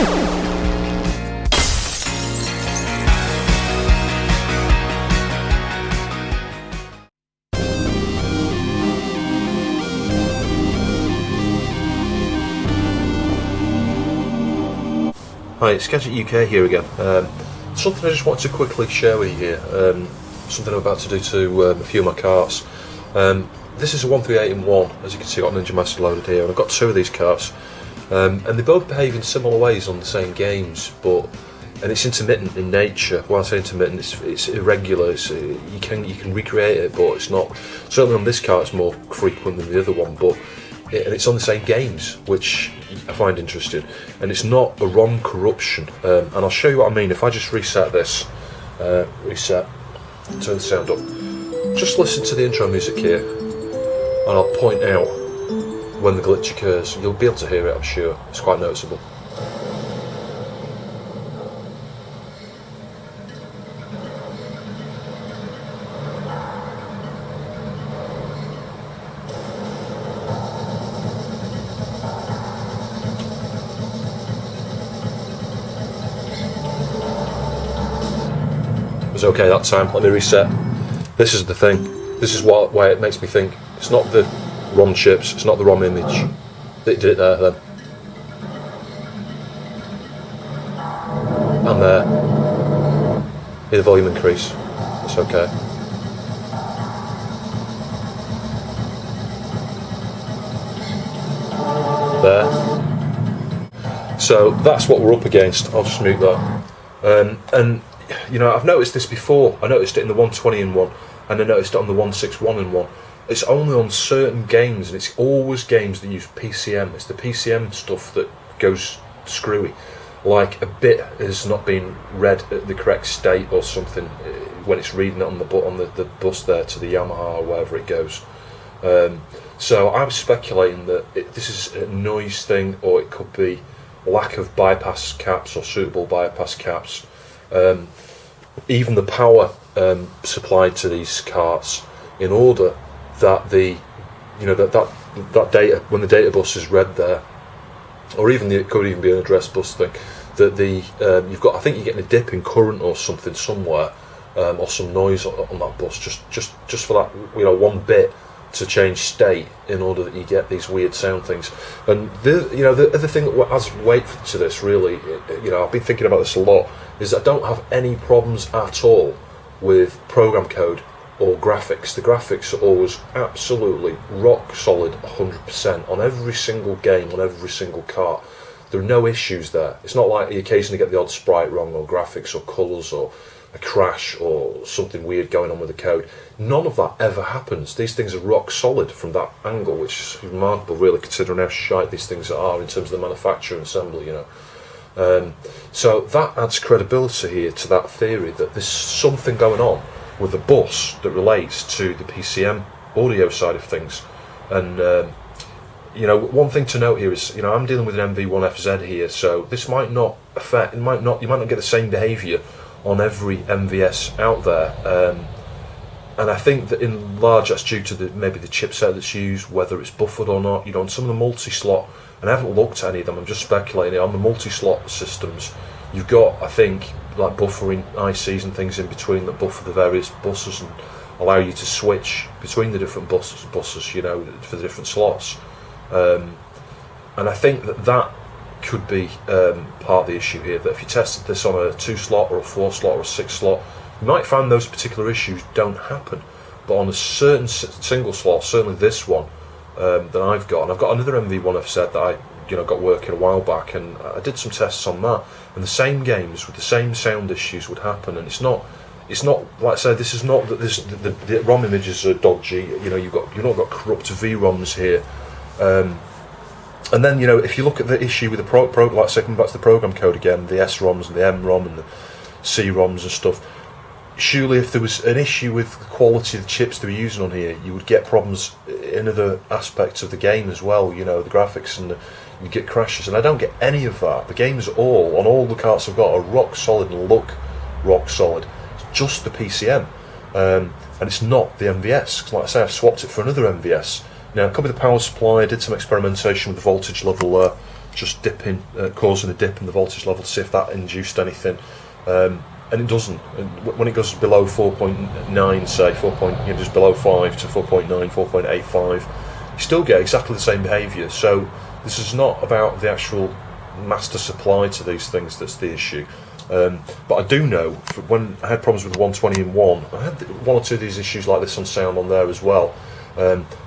Hi, it's Gadget UK here again. Something I just wanted to quickly share with you here. Something I'm about to do to a few of my carts. This is a 138 in 1, as you can see. I've got Ninja Master loaded here, and I've got two of these carts. And they both behave in similar ways on the same games, and it's intermittent in nature. When I say intermittent, it's irregular. You can recreate it, but it's not. Certainly on this cart, it's more frequent than the other one, and it's on the same games, which I find interesting. And it's not a ROM corruption. And I'll show you what I mean. If I just reset this, turn the sound up. Just listen to the intro music here, and I'll point out when the glitch occurs. You'll be able to hear it, I'm sure. It's quite noticeable. It was okay that time. Let me reset. This is the thing. This is why it makes me think. It's not the ROM chips, it's not the ROM image. They did it there then. And there. Hear the volume increase. It's okay. There. So that's what we're up against. I'll just mute that. And you know, I've noticed this before. I noticed it in the 120 in 1, and I noticed it on the 161 in 1. It's only on certain games, and it's always games that use PCM. It's the PCM stuff that goes screwy. Like a bit has not been read at the correct state or something when it's reading it on the bus there to the Yamaha or wherever it goes. So I'm speculating that this is a noise thing, or it could be lack of bypass caps or suitable bypass caps. Even the power supplied to these carts, in order that that data, when the data bus is read there, or even it could even be an address bus thing, that you've got, I think you're getting a dip in current or something somewhere, or some noise on that bus, just for that, one bit to change state, in order that you get these weird sound things. And the other thing that adds weight to this, really, I've been thinking about this a lot, is I don't have any problems at all with program code or graphics. The graphics are always absolutely rock solid, 100% on every single game, on every single cart. There are no issues there. It's not like you occasionally get the odd sprite wrong, or graphics, or colours, or a crash, or something weird going on with the code. None of that ever happens. These things are rock solid from that angle, which is remarkable, really, considering how shite these things are in terms of the manufacture and assembly, So that adds credibility here to that theory that there's something going on with the bus that relates to the PCM audio side of things. And one thing to note here is, I'm dealing with an MV1FZ here, so this might not affect, you might not get the same behaviour on every MVS out there. And I think that in large that's due to maybe the chipset that's used, whether it's buffered or not. On some of the multi-slot, and I haven't looked at any of them, I'm just speculating, on the multi-slot systems, you've got, I think, like buffering ICs and things in between that buffer the various buses and allow you to switch between the different buses, for the different slots. And I think that could be part of the issue here, that if you tested this on a 2-slot or a 4-slot or a 6-slot, you might find those particular issues don't happen. But on a certain single slot, certainly this one that I've got, and I've got another MV1FZ that I got working a while back, and I did some tests on that, and the same games with the same sound issues would happen. And it's not like I say, this is not that the ROM images are dodgy. You've not got corrupt VROMs here. And then if you look at the issue with the like say, coming back to the program code again, the SROMs and the MROM and the CROMs and stuff. Surely, if there was an issue with the quality of the chips they were using on here, you would get problems in other aspects of the game as well. The graphics, and you'd get crashes. And I don't get any of that. The games on all the carts I've got are rock solid and look rock solid. It's just the PCM, and it's not the MVS. 'Cause like I say, I've swapped it for another MVS. Now, it could be the power supply. I did some experimentation with the voltage level there. just dipping, causing a dip in the voltage level to see if that induced anything. And it doesn't. And when it goes below 4.9, say just below 5 to 4.9, 4.85, you still get exactly the same behaviour. So this is not about the actual master supply to these things that's the issue. But I do know when I had problems with the 120 in 1, I had one or two of these issues like this on sound on there as well.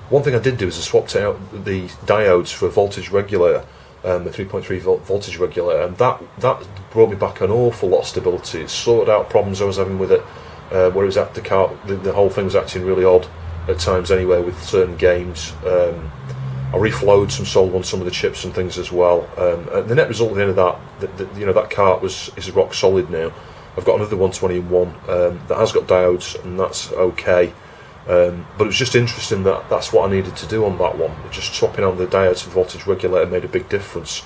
One thing I did do is I swapped out the diodes for a voltage regulator. The 3.3 volt voltage regulator, and that brought me back an awful lot of stability. It sorted out problems I was having with it, where it was at the whole thing was acting really odd at times anyway with certain games. I reflowed some solder on some of the chips and things as well. And the net result at the end of that cart is rock solid now. I've got another 120 in 1 that has got diodes, and that's okay. But it was just interesting that's what I needed to do on that one. Just swapping out the diodes for the voltage regulator made a big difference.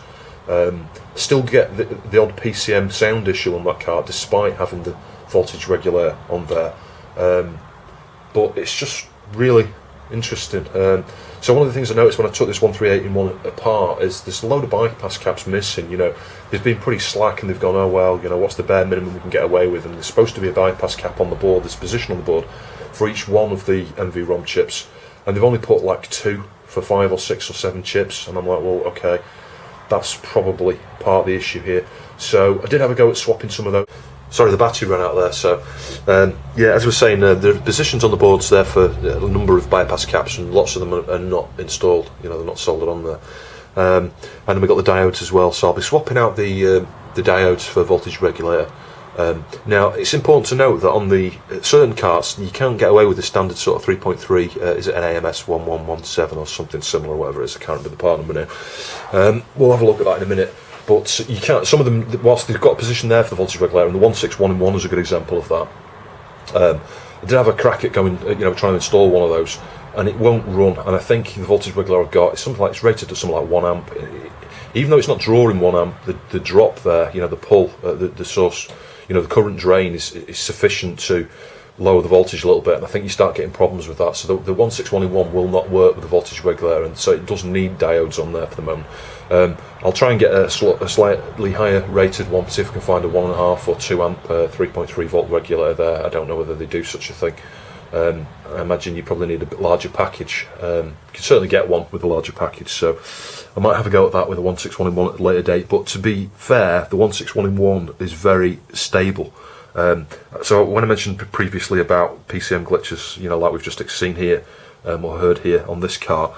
Still get the odd PCM sound issue on that card despite having the voltage regulator on there. But it's just really interesting. So one of the things I noticed when I took this 138 in 1 apart is there's a load of bypass caps missing. They've been pretty slack and they've gone, oh well, what's the bare minimum we can get away with? And there's supposed to be a bypass cap on the board, there's a position on the board for each one of the NV-ROM chips, and they've only put like 2 for 5 or 6 or 7 chips, and I'm like, well, okay, that's probably part of the issue here. So I did have a go at swapping some of those. Sorry, the battery ran out there. So yeah, as I was saying, there are positions on the boards there for a number of bypass caps, and lots of them are not installed. They're not soldered on there. And then we've got the diodes as well. So I'll be swapping out the diodes for voltage regulator. Now it's important to note that on the certain carts you can't get away with the standard sort of 3.3. Is it an AMS 1117 or something similar, or whatever it is? I can't remember the part number now. We'll have a look at that in a minute. But you can't. Some of them, whilst they've got a position there for the voltage regulator, and the 161 in 1 is a good example of that. I did have a crack at going, trying to install one of those, and it won't run. And I think the voltage regulator I've got is something like, it's rated at something like 1 amp. Even though it's not drawing 1 amp, the drop there, the pull, the source, the current drain is sufficient to lower the voltage a little bit, and I think you start getting problems with that. So the 161 in 1 will not work with the voltage regulator, and so it does need diodes on there for the moment. I'll try and get a slightly higher rated one, see if I can find a 1.5 or 2 amp 3.3 volt regulator there. I don't know whether they do such a thing. I imagine you probably need a bit larger package. You can certainly get one with a larger package, so I might have a go at that with a 161 in 1 at a later date. But to be fair, the 161 in 1 is very stable. So when I mentioned previously about PCM glitches, like we've just seen here or heard here on this car,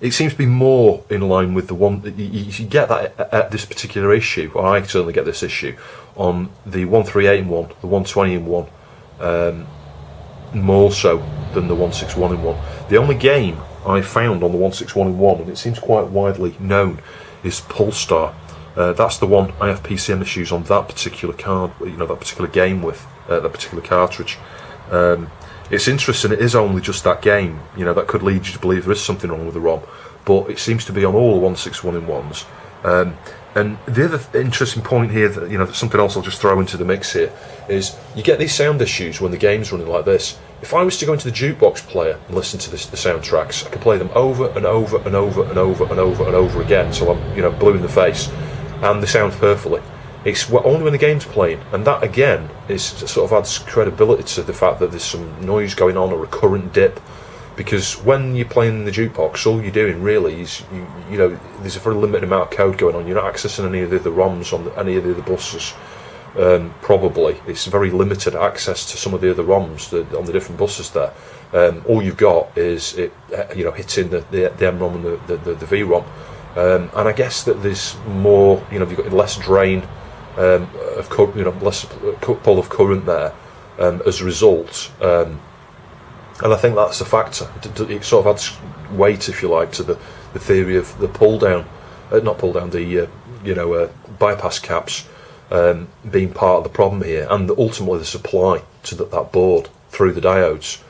it seems to be more in line with the one you get that at this particular issue, or I certainly get this issue on the 138 in 1, the 120 in 1, more so than the 161 in 1. The only game I found on the 161 in 1, and it seems quite widely known, is Polestar. That's the one I have PCM issues on that particular card, that particular game with, that particular cartridge. It's interesting, it is only just that game, that could lead you to believe there is something wrong with the ROM, but it seems to be on all the 161 in 1s. And the other interesting point here, that something else I'll just throw into the mix here, is you get these sound issues when the game's running like this. If I was to go into the jukebox player and listen to the soundtracks, I could play them over and over and over and over and over and over again until I'm blue in the face, and they sound perfectly. It's only when the game's playing, and that again is sort of adds credibility to the fact that there's some noise going on, a recurrent dip. Because when you're playing the jukebox, all you're doing really is there's a very limited amount of code going on. You're not accessing any of the other ROMs on any of the other buses. Probably it's very limited access to some of the other ROMs on the different buses there. All you've got is it hitting the MROM and the VROM. And I guess that there's more, you've got less drain of less pull of current there as a result. And I think that's a factor. It sort of adds weight, if you like, to the theory of the bypass caps being part of the problem here, and ultimately the supply to that board through the diodes.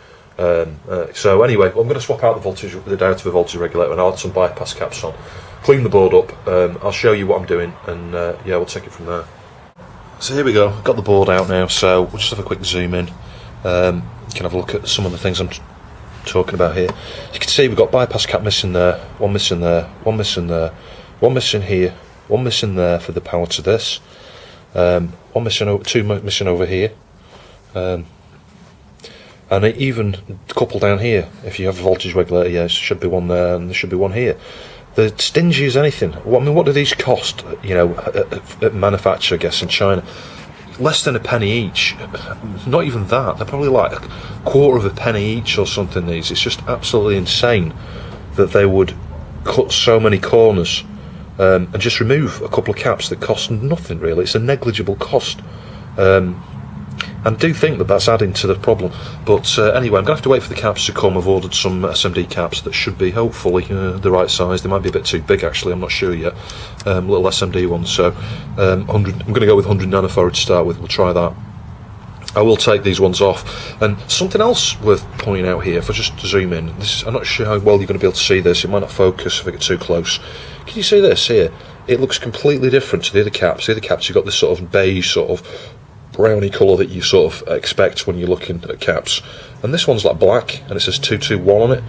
So anyway, I'm going to swap out the diode to the voltage regulator, and I'll add some bypass caps on. Clean the board up. I'll show you what I'm doing, and we'll take it from there. So here we go. I've got the board out now, so we'll just have a quick zoom in. You can have a look at some of the things I'm talking about here. You can see we've got bypass cap missing there, one missing there, one missing there, one missing here, one missing there for the power to this, one missing, two missing over here, and even a couple down here. If you have a voltage regulator, yes, should be one there, and there should be one here. They're stingy as anything. I mean, what do these cost? You know, at manufacture, I guess, in China, less than a penny each. Not even that. They're probably like a quarter of a penny each or something. These. It's just absolutely insane that they would cut so many corners and just remove a couple of caps that cost nothing really. It's a negligible cost. And I do think that that's adding to the problem. But anyway, I'm going to have to wait for the caps to come. I've ordered some SMD caps that should be, hopefully, the right size. They might be a bit too big, actually. I'm not sure yet. Little SMD ones. So 100, I'm going to go with 100 nanofarad to start with. We'll try that. I will take these ones off. And something else worth pointing out here, if I just zoom in. I'm not sure how well you're going to be able to see this. It might not focus if I get too close. Can you see this here? It looks completely different to the other caps. The other caps, you've got this sort of beige, sort of browny colour that you sort of expect when you're looking at caps, and this one's like black and it says 221 on it.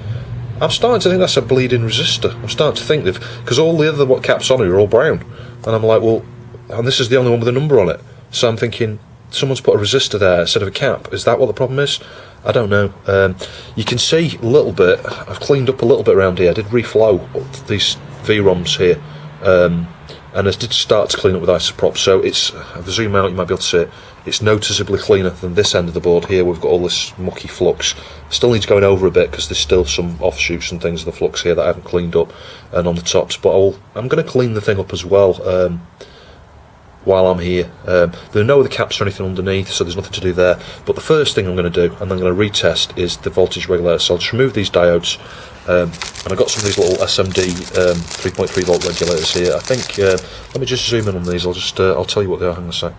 I'm starting to think that's a bleeding resistor. I'm starting to think that because all the other caps on it are all brown, and I'm like, well, and this is the only one with a number on it, so I'm thinking someone's put a resistor there instead of a cap. Is that what the problem is? I don't know. You can see a little bit. I've cleaned up a little bit around here. I did reflow these VROMs here, and I did start to clean up with isoprop, so it's, if I zoom out you might be able to see it, it's noticeably cleaner than this end of the board here. We've got all this mucky flux. Still needs going over a bit because there's still some offshoots and things of the flux here that I haven't cleaned up, and on the tops, but I'm going to clean the thing up as well while I'm here. There are no other caps or anything underneath, so there's nothing to do there, but the first thing I'm going to do, and I'm going to retest, is the voltage regulator. So I'll just remove these diodes. And I've got some of these little SMD 3.3 volt regulators here. I think, let me just zoom in on these. I'll tell you what they are. Hang on a sec.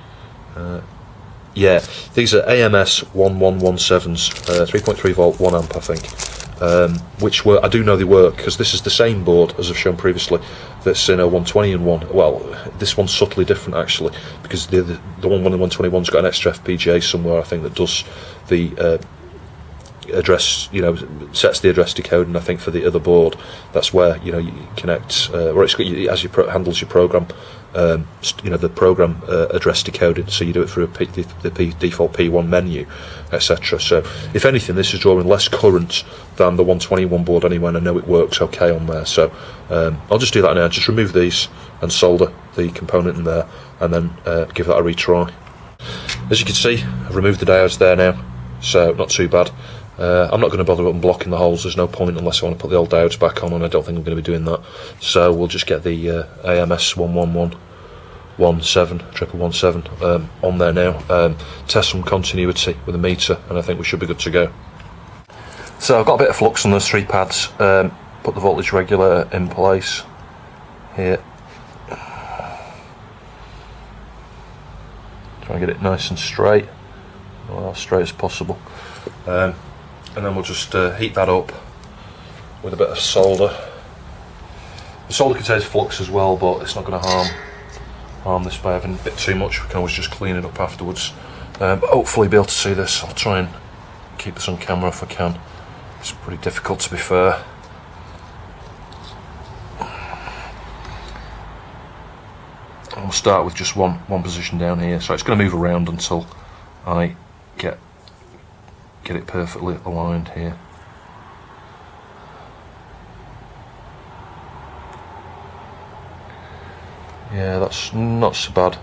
Yeah, these are AMS 1117s, 3.3 volt, 1 amp, I think. Which I do know they work because this is the same board as I've shown previously. That's in a 120 and one. Well, this one's subtly different actually because the one in 121's got an extra FPGA somewhere, I think, that does the address, sets the address decoding. I think for the other board, that's where you connect, or it's got as handles your program, the program address decoding. So you do it through the default P1 menu, etc. So if anything, this is drawing less current than the 121 board anyway, and I know it works okay on there. So I'll just do that now. Just remove these and solder the component in there, and then give that a retry. As you can see, I've removed the diodes there now, so not too bad. I'm not going to bother unblocking the holes. There's no point unless I want to put the old diodes back on, and I don't think I'm going to be doing that. So we'll just get the AMS 11117 on there now. Test some continuity with a meter, and I think we should be good to go. So I've got a bit of flux on those 3 pads. Put the voltage regulator in place here. Try and get it nice and straight, well, as straight as possible. And then we'll just heat that up with a bit of solder. The solder contains flux as well, but it's not going to harm this by having a bit too much. We can always just clean it up afterwards. Hopefully be able to see this. I'll try and keep this on camera if I can. It's pretty difficult, to be fair. And we'll start with just one position down here, so it's going to move around until I get it perfectly aligned here. Yeah, that's not so bad.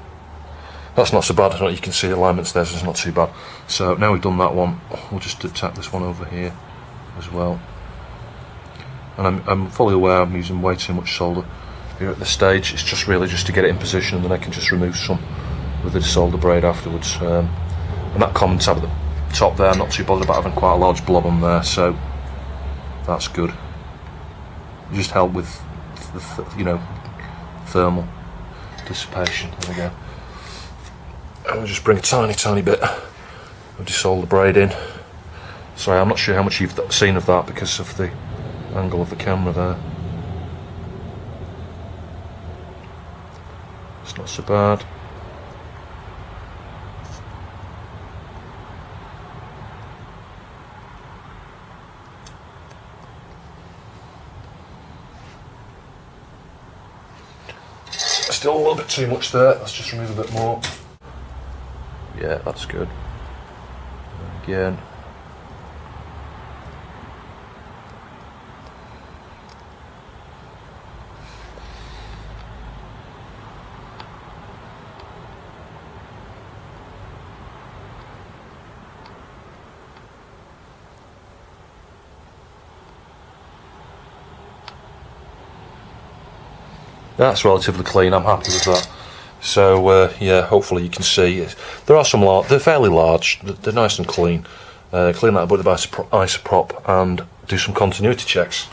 That's not so bad. I don't know, you can see the alignments there, so it's not too bad. So now we've done that one, we'll just attack this one over here as well. And I'm fully aware I'm using way too much solder here at this stage. It's just really just to get it in position, and then I can just remove some with the solder braid afterwards. And that common tab at the top there, I'm not too bothered about having quite a large blob on there, so that's good. Just help with the thermal dissipation. There we go. And we'll just bring a tiny bit of desolder braid in. Sorry, I'm not sure how much you've seen of that because of the angle of the camera there. It's not so bad. too much there. Let's just remove a bit more. Yeah, that's good. Again. That's relatively clean. I'm happy with that. So yeah, hopefully you can see there are some they're fairly large. They're nice and clean. Clean that up with the isopropyl and do some continuity checks.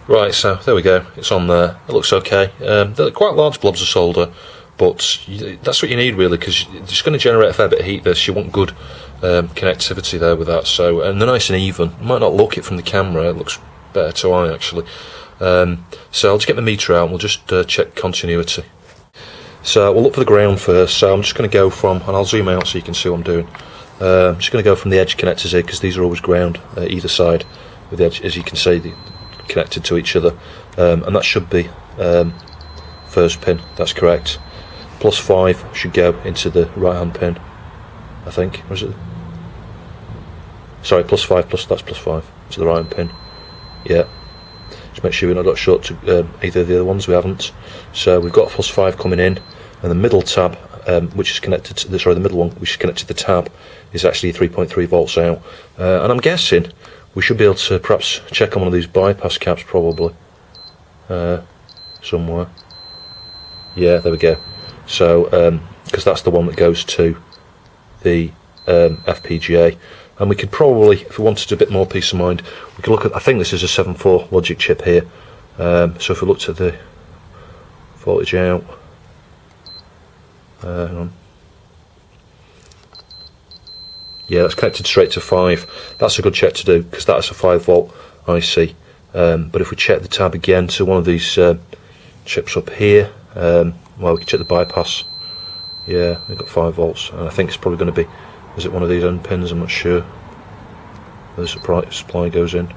Right, so there we go. It's on there. It looks okay. They're quite large blobs of solder, but that's what you need really, because it's going to generate a fair bit of heat. This you want good connectivity there with that. So and they're nice and even. You might not look it from the camera. It looks better to eye actually. So I'll just get the meter out and we'll just check continuity. So we'll look for the ground first, so I'm just going to go from, and I'll zoom out so you can see what I'm doing. I'm just going to go from the edge connectors here, because these are always ground either side with the edge, as you can see, they're connected to each other, and that should be first pin, that's correct. +5 should go into the right hand pin, I think, or is it? Sorry, +5, that's +5 to the right hand pin, yeah. Just make sure we're not got short to either of the other ones, we haven't. So we've got +5 coming in, and the middle tab, which is connected to the middle one, which is connected to the tab, is actually 3.3 volts out. And I'm guessing we should be able to perhaps check on one of these bypass caps, probably somewhere. Yeah, there we go. So because that's the one that goes to the FPGA. And we could probably, if we wanted a bit more peace of mind, we could look at, I think this is a 7.4 logic chip here. So if we looked at the voltage out, hang on. Yeah, that's connected straight to 5. That's a good check to do, because that's a 5-volt IC. But if we check the tab again to one of these chips up here, well, we can check the bypass. Yeah, we've got 5 volts, and I think it's probably going to be, is it one of these end pins? I'm not sure. The supply goes in.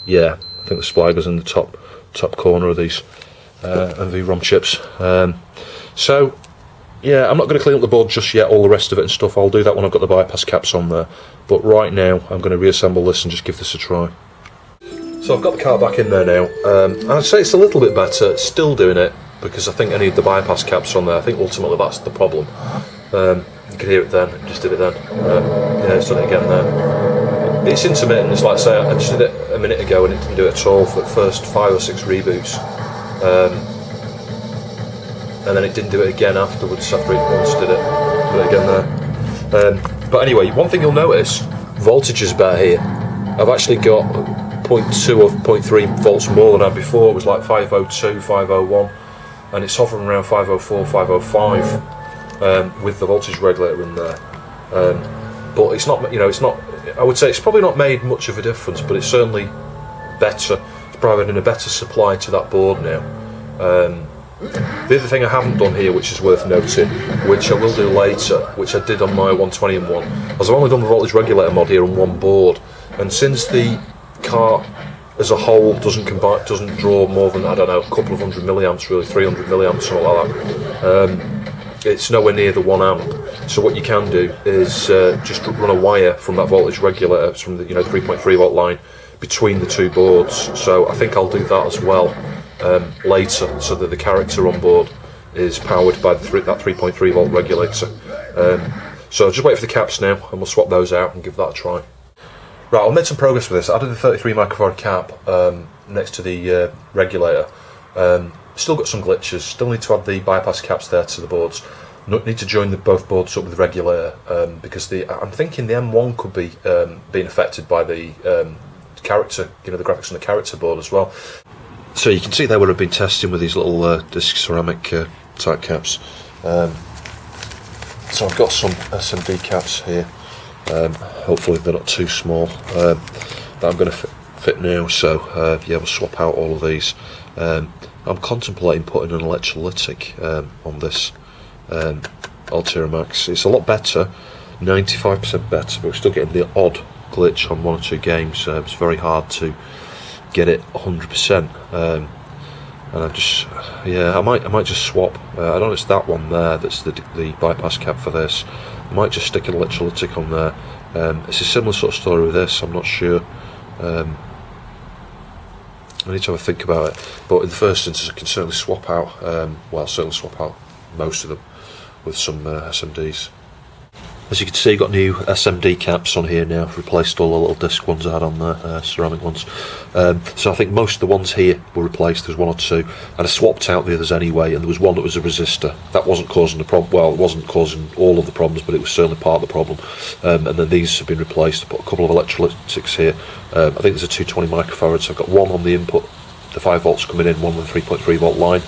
Yeah, I think the supply goes in the top corner of these NVROM chips. So yeah, I'm not going to clean up the board just yet, all the rest of it and stuff. I'll do that when I've got the bypass caps on there. But right now, I'm going to reassemble this and just give this a try. So I've got the card back in there now, and I'd say it's a little bit better, still doing it, because I think I need the bypass caps on there. I think ultimately that's the problem. You could hear it then, just did it then. Yeah, it's done it again there. It's intermittent, it's like say I just did it a minute ago and it didn't do it at all for the first 5 or 6 reboots. And then it didn't do it again afterwards, after it once did it again there. But anyway, one thing you'll notice, voltage is better here. I've actually got 0.2 or 0.3 volts more than I had before. It was like 502, 501, and it's hovering around 504, 505 with the voltage regulator in there. But it's not, you know, it's not, I would say it's probably not made much of a difference, but it's certainly better. It's providing a better supply to that board now. The other thing I haven't done here, which is worth noting, which I will do later, which I did on my 120-in-1, is I've only done the voltage regulator mod here on one board, and since the car as a whole doesn't draw more than, I don't know, a couple of 100 milliamps, really 300 milliamps, something like that. It's nowhere near the 1 amp. So what you can do is just run a wire from that voltage regulator, from the 3.3 volt line, between the two boards. So I think I'll do that as well later, so that the character on board is powered by that 3.3 volt regulator. So just wait for the caps now, and we'll swap those out and give that a try. Right, I've made some progress with this. I added the 33 microfarad cap next to the regulator. Still got some glitches. Still need to add the bypass caps there to the boards. Need to join both boards up with the regulator because I'm thinking the M1 could be being affected by the character, the graphics on the character board as well. So you can see there where I've been testing with these little disc ceramic type caps. So I've got some SMD caps here. Hopefully they're not too small, that I'm going to fit now, so yeah, we'll swap out all of these. I'm contemplating putting an electrolytic on this Altera Max. It's a lot better, 95% better, but we're still getting the odd glitch on 1 or 2 games. It's very hard to get it 100%. And I might just swap. I don't know, it's that one there that's the bypass cap for this. I might just stick an electrolytic on there. It's a similar sort of story with this. I'm not sure. I need to have a think about it. But in the first instance, I can certainly swap out. Certainly swap out most of them with some SMDs. As you can see, got new SMD caps on here now. I've replaced all the little disc ones I had on there, ceramic ones. So I think most of the ones here were replaced. There's 1 or 2, and I swapped out the others anyway. And there was one that was a resistor. That wasn't causing the problem. Well, it wasn't causing all of the problems, but it was certainly part of the problem. And then these have been replaced. I put a couple of electrolytics here. I think there's a 220 microfarads. I've got one on the input, the 5 volts coming in, one with a 3.3 volt line.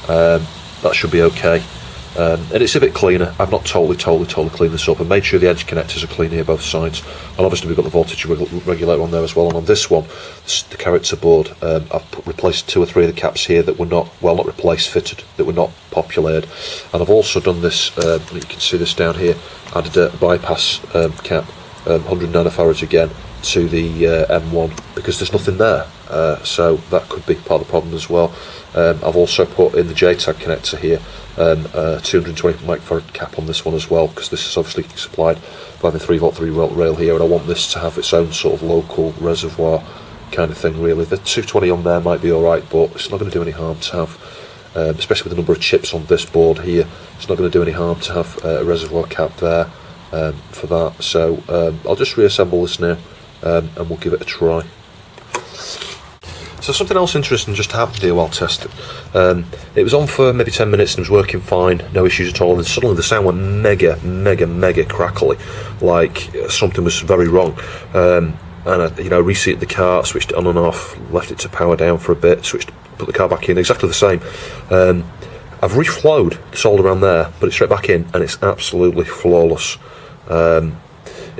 That should be okay. And it's a bit cleaner. I've not totally cleaned this up, and made sure the edge connectors are clean here both sides. And obviously we've got the voltage regulator on there as well. And on this one, the character board, I've replaced 2 or 3 of the caps here that were not replaced, fitted, that were not populated. And I've also done this, you can see this down here, added a bypass cap, 100 nanofarads again, to the M1, because there's nothing there. So that could be part of the problem as well. I've also put in the JTAG connector here, 220 microfarad cap on this one as well, because this is obviously supplied by the 3 volt rail here, and I want this to have its own sort of local reservoir kind of thing really. The 220 on there might be alright, but it's not going to do any harm to have, especially with the number of chips on this board here, it's not going to do any harm to have a reservoir cap there for that. So I'll just reassemble this now, and we'll give it a try. So something else interesting just happened here while testing. It was on for maybe 10 minutes and it was working fine, no issues at all, and suddenly the sound went mega crackly, like something was very wrong. And I reseated the car, switched it on and off, left it to power down for a bit, put the car back in, exactly the same. I've reflowed the solder around there, put it straight back in, and it's absolutely flawless.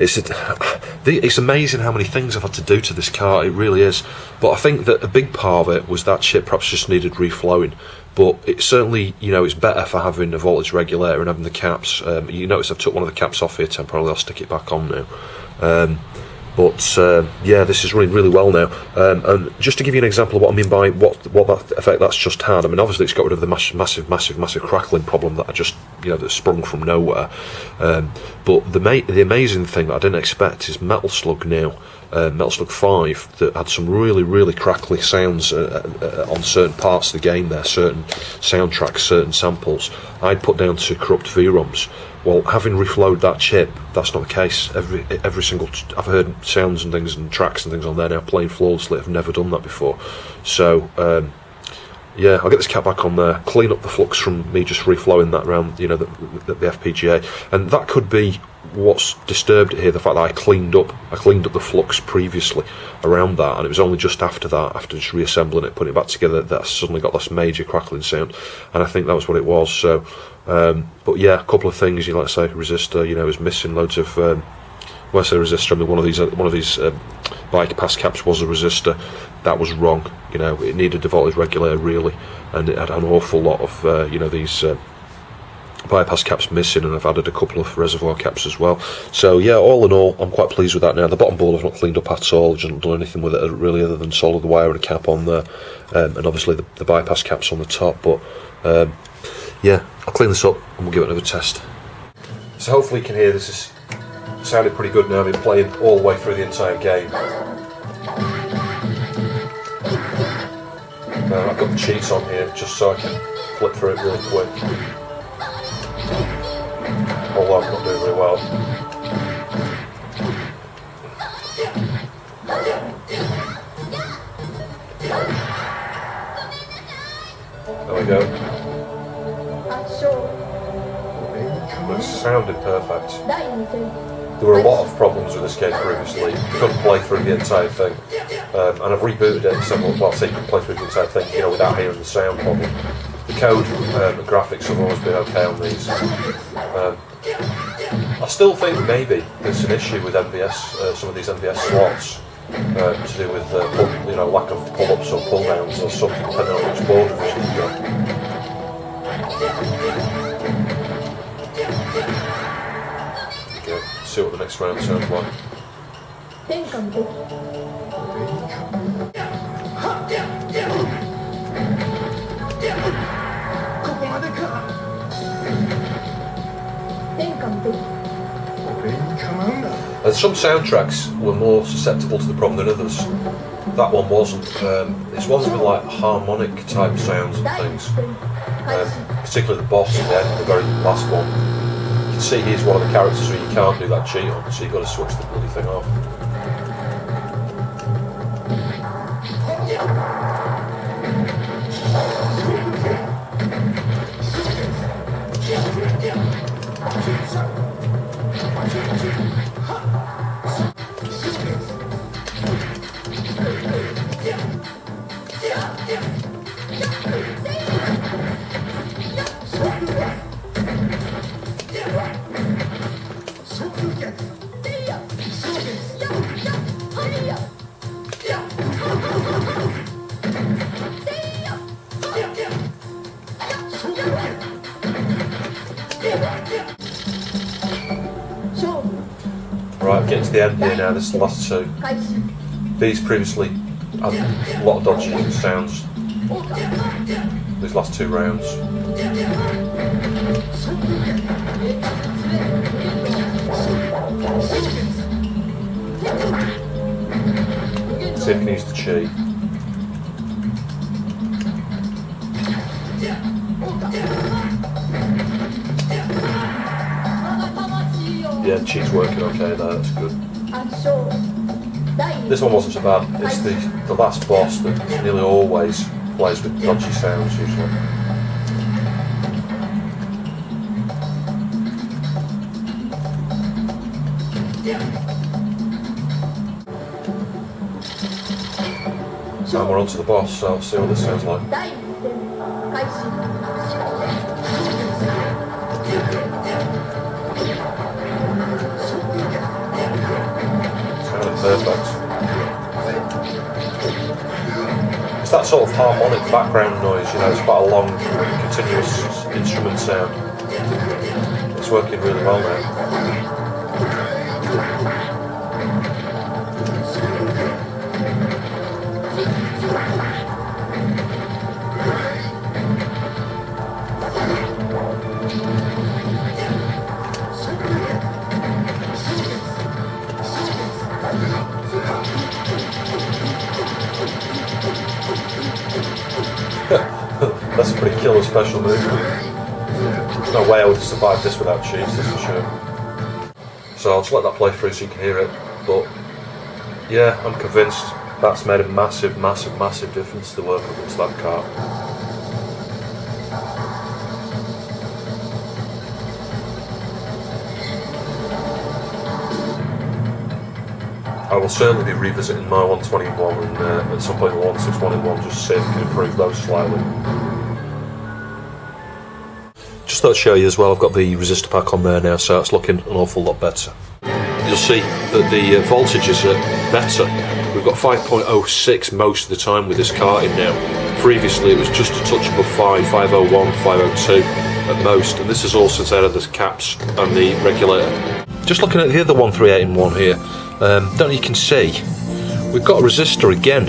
It's amazing how many things I've had to do to this car, it really is. But I think that a big part of it was that chip perhaps just needed reflowing. But it certainly, it's better for having a voltage regulator and having the caps. You notice I've took one of the caps off here temporarily, I'll stick it back on now. This is running really well now. And just to give you an example of what I mean by what that effect that's just had, I mean, obviously it's got rid of the massive crackling problem that I just, that sprung from nowhere. But the amazing thing that I didn't expect is Metal Slug now, Metal Slug 5, that had some really crackly sounds on certain parts of the game there, certain soundtracks, certain samples, I'd put down to corrupt VROMs. Well, having reflowed that chip, that's not the case. Every single I've heard sounds and things and tracks and things on there now playing flawlessly. I've never done that before. So I'll get this cap back on there, clean up the flux from me just reflowing that around, the FPGA, and that could be what's disturbed it here. The fact that I cleaned up the flux previously around that, and it was only just after that, after just reassembling it, putting it back together, that I suddenly got this major crackling sound, and I think that was what it was. So, but yeah, a couple of things. Like I say, resistor, is missing loads of. When I say resistor, I mean one of these bypass caps was a resistor. That was wrong. It needed a voltage regulator really, and it had an awful lot of these bypass caps missing, and I've added a couple of reservoir caps as well. So yeah, all in all, I'm quite pleased with that now. The bottom board I've not cleaned up at all. I haven't done anything with it really other than solder the wire and a cap on there, and obviously the bypass caps on the top. But I'll clean this up and we'll give it another test. So hopefully you can hear this is sounded pretty good now. I've been playing all the way through the entire game. I've got the cheats on here just so I can flip through it really quick. Although I'm not doing very well. There we go. It sounded perfect. There were a lot of problems with this game previously. You couldn't play through the entire thing, and I've rebooted it several. Well, so you can play through the entire thing, without hearing the sound problem. The code and cgraphics have always been okay on these. I still think maybe there's an issue with MVS, some of these MVS slots, to do with lack of pull-ups or pull-downs or something, depending on which board revision you've got. See what the next round sounds like. 天下無敵ここまでか天下無敵 Some soundtracks were more susceptible to the problem than others. That one wasn't. It's ones with like harmonic type sounds and things. Particularly the boss at the end, the very last one. You can see he's one of the characters who you can't do that cheat on, so you've got to switch the bloody thing off. Right, getting to the end here now, this is the last two. These previously had a lot of dodgy sounds. These last two rounds. See if we can use the cheat. Yeah, the cheat's working okay there, that's good. This one wasn't so bad. It's the last boss that nearly always plays with dodgy sounds usually. And we're on to the boss, so I'll see what this sounds like. Sounded perfect. It's that sort of harmonic background noise, you know, it's quite a long, continuous instrument sound. It's working really well now. That's a pretty killer special move. There's no way I would have survived this without cheats, that's for sure. So I'll just let that play through so you can hear it. But yeah, I'm convinced that's made a massive, massive, massive difference to the work against that cart. I will certainly be revisiting my 121 and at some point the 161 in 1 just to see if we can improve those slightly. Just thought I'd show you as well, I've got the resistor pack on there now, so it's looking an awful lot better. You'll see that the voltages are better. We've got 5.06 most of the time with this cart in now. Previously it was just a touch above 501, 502 at most, and this is all since I added the caps and the regulator. Just looking at the other 138 in 1 here, don't know you can see, we've got a resistor again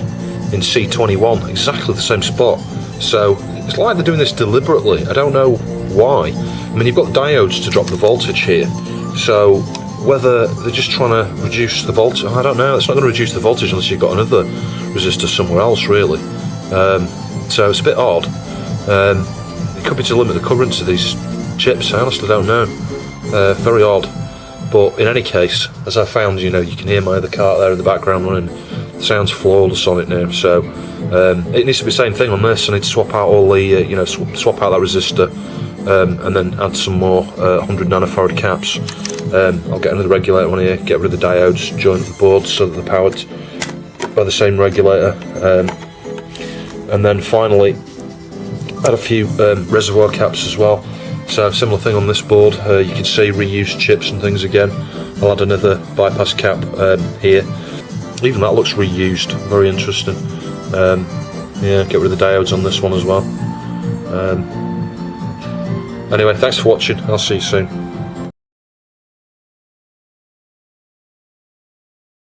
in C21, exactly the same spot. So it's like they're doing this deliberately, I don't know why. I mean, you've got diodes to drop the voltage here, so whether they're just trying to reduce the voltage, I don't know, it's not going to reduce the voltage unless you've got another resistor somewhere else really. So it's a bit odd. It could be to limit the current to these chips, I honestly don't know. Very odd. But in any case, as I found, you know, you can hear my other cart there in the background running. The sound's flawless on it now. So it needs to be the same thing on this. I need to swap out all the, you know, swap out that resistor, and then add some more 100 nanofarad caps. I'll get another regulator on here, get rid of the diodes, join the boards so that they're powered by the same regulator, and then finally add a few reservoir caps as well. So similar thing on this board, you can see reused chips and things again. I'll add another bypass cap here. Even that looks reused, very interesting. Yeah, get rid of the diodes on this one as well. Anyway, thanks for watching, I'll see you soon.